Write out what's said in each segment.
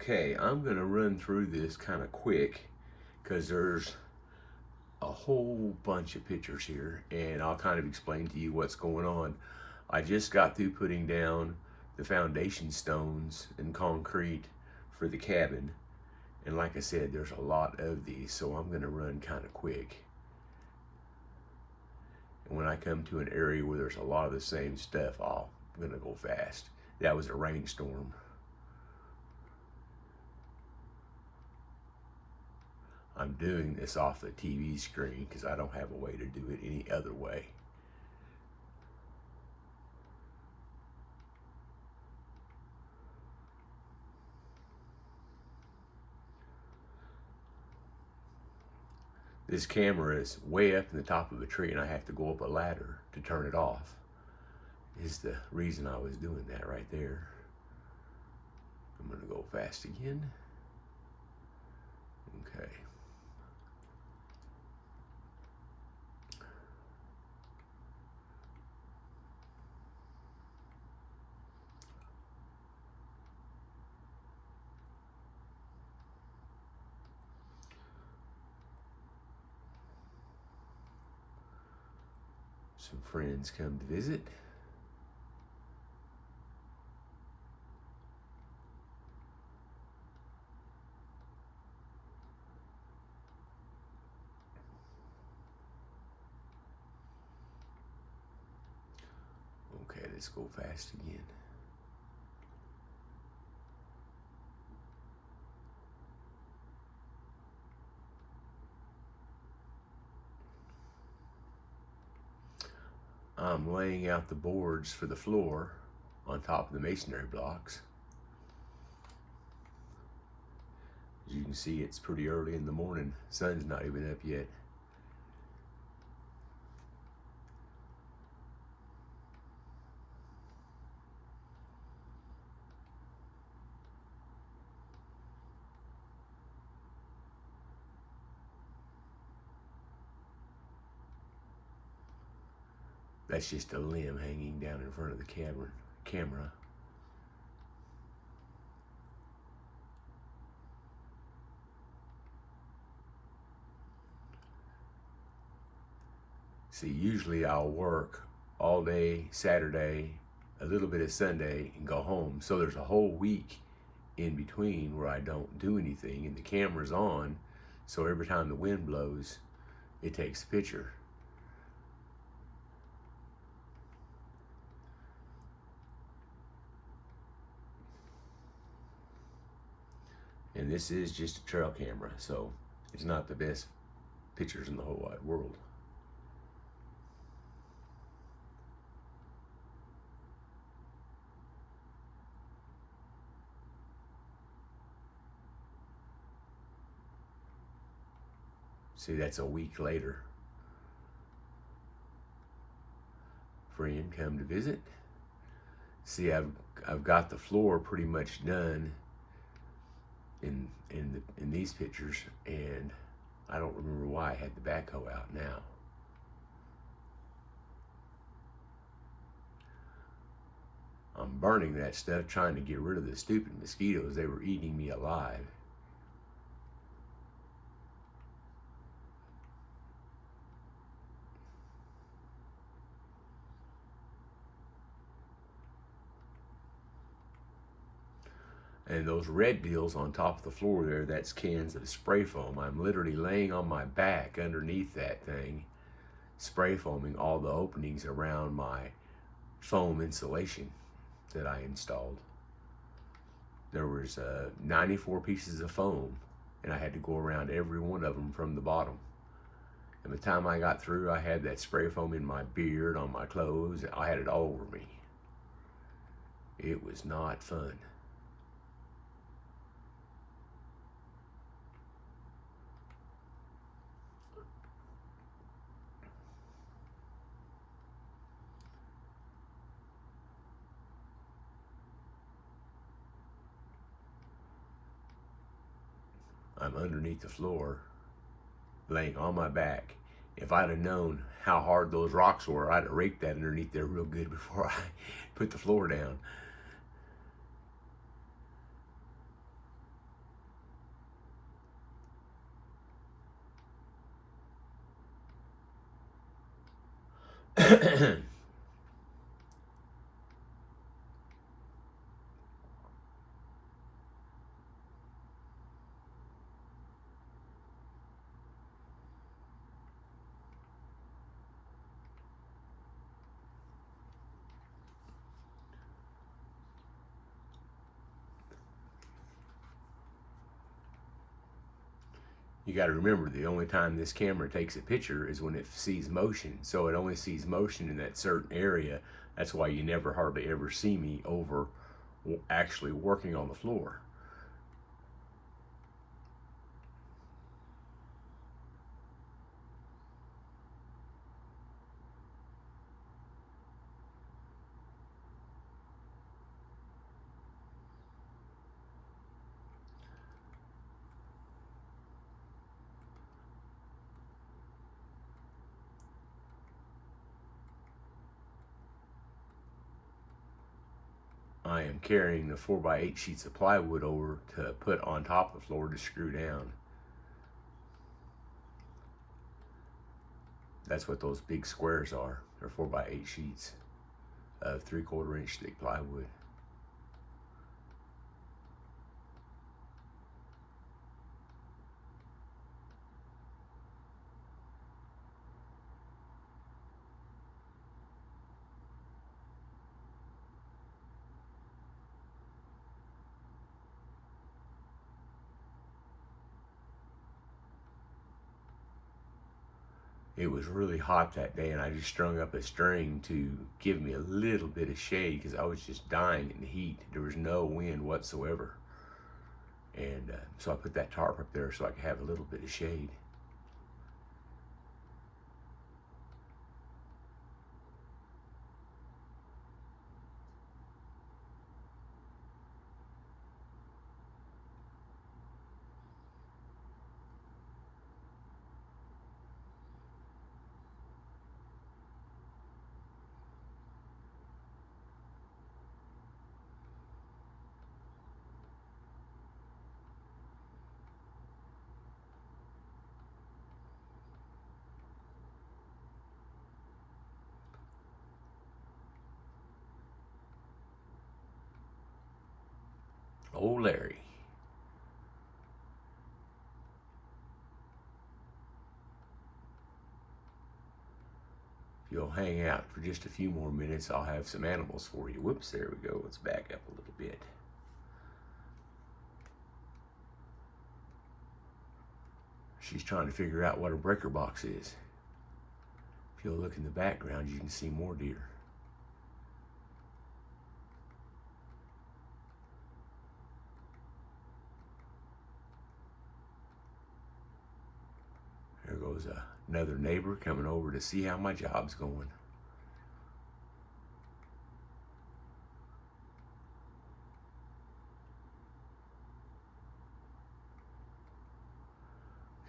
Okay, I'm gonna run through this kind of quick because there's a whole bunch of pictures here, and I'll kind of explain to you what's going on. I just got through putting down the foundation stones and concrete for the cabin, and like I said, there's a lot of these, so I'm gonna run kind of quick. And when I come to an area where there's a lot of the same stuff, I'm gonna go fast. That was a rainstorm. I'm doing this off the TV screen because I don't have a way to do it any other way. This camera is way up in the top of a tree and I have to go up a ladder to turn it off. Is the reason I was doing that right there. I'm gonna go fast again. Okay. Some friends come to visit. Okay, let's go fast again. I'm laying out the boards for the floor on top of the masonry blocks. As you can see, it's pretty early in the morning. Sun's not even up yet. That's just a limb hanging down in front of the camera. See, usually I'll work all day Saturday, a little bit of Sunday, and go home. So there's a whole week in between where I don't do anything and the camera's on. So every time the wind blows, it takes a picture. And this is just a trail camera, so it's not the best pictures in the whole wide world. See, that's a week later. Friend come to visit. See, I've got the floor pretty much done in these pictures, and I don't remember why I had the backhoe out now. I'm burning that stuff trying to get rid of the stupid mosquitoes. They were eating me alive. And those red deals on top of the floor there, that's cans of spray foam. I'm literally laying on my back underneath that thing, spray foaming all the openings around my foam insulation that I installed. There was 94 pieces of foam, and I had to go around every one of them from the bottom. And by the time I got through, I had that spray foam in my beard, on my clothes. I had it all over me. It was not fun. I'm underneath the floor, laying on my back. If I'd have known how hard those rocks were, I'd have raked that underneath there real good before I put the floor down. You got to remember, the only time this camera takes a picture is when it sees motion. So it only sees motion in that certain area. That's why you never hardly ever see me over actually working on the floor. I am carrying the 4x8 sheets of plywood over to put on top of the floor to screw down. That's what those big squares are. They're 4x8 sheets of 3/4 inch thick plywood. It was really hot that day, and I just strung up a string to give me a little bit of shade because I was just dying in the heat. There was no wind whatsoever. And so I put that tarp up there so I could have a little bit of shade. Oh, Larry. If you'll hang out for just a few more minutes, I'll have some animals for you. Whoops, there we go. Let's back up a little bit. She's trying to figure out what a breaker box is. If you'll look in the background, you can see more deer. There goes another neighbor coming over to see how my job's going.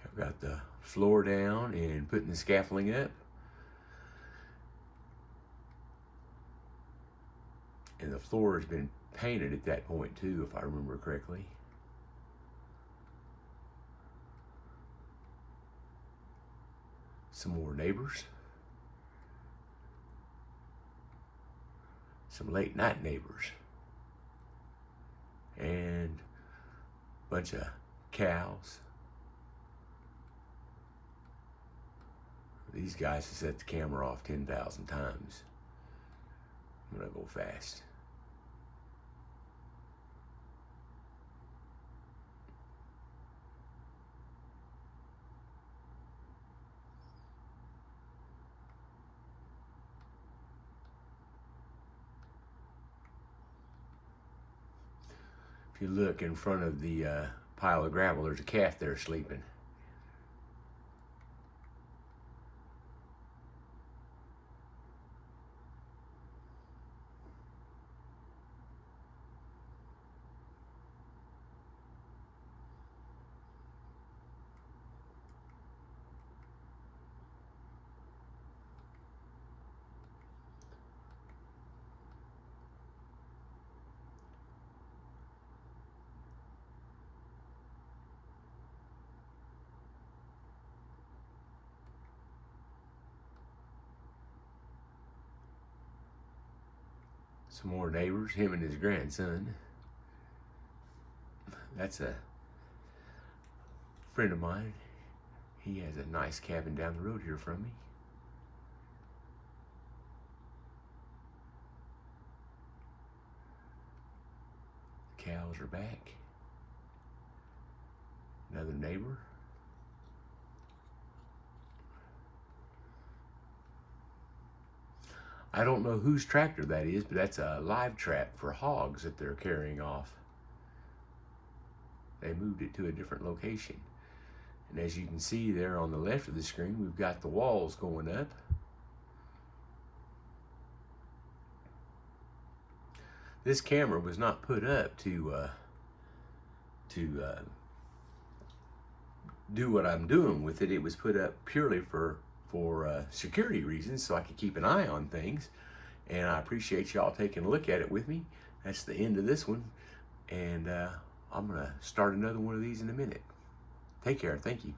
I've got the floor down and putting the scaffolding up. And the floor has been painted at that point too, if I remember correctly. Some more neighbors. Some late night neighbors. And a bunch of cows. These guys have set the camera off 10,000 times. I'm gonna go fast. If you look in front of the pile of gravel, there's a calf there sleeping. Some more neighbors, him and his grandson. That's a friend of mine. He has a nice cabin down the road here from me. The cows are back. Another neighbor. I don't know whose tractor that is, but that's a live trap for hogs that they're carrying off. They moved it to a different location. And as you can see there on the left of the screen, we've got the walls going up. This camera was not put up to do what I'm doing with it. It was put up purely for security reasons, so I could keep an eye on things. And I appreciate y'all taking a look at it with me. That's the end of this one, and I'm gonna start another one of these in a minute. Take care. Thank you.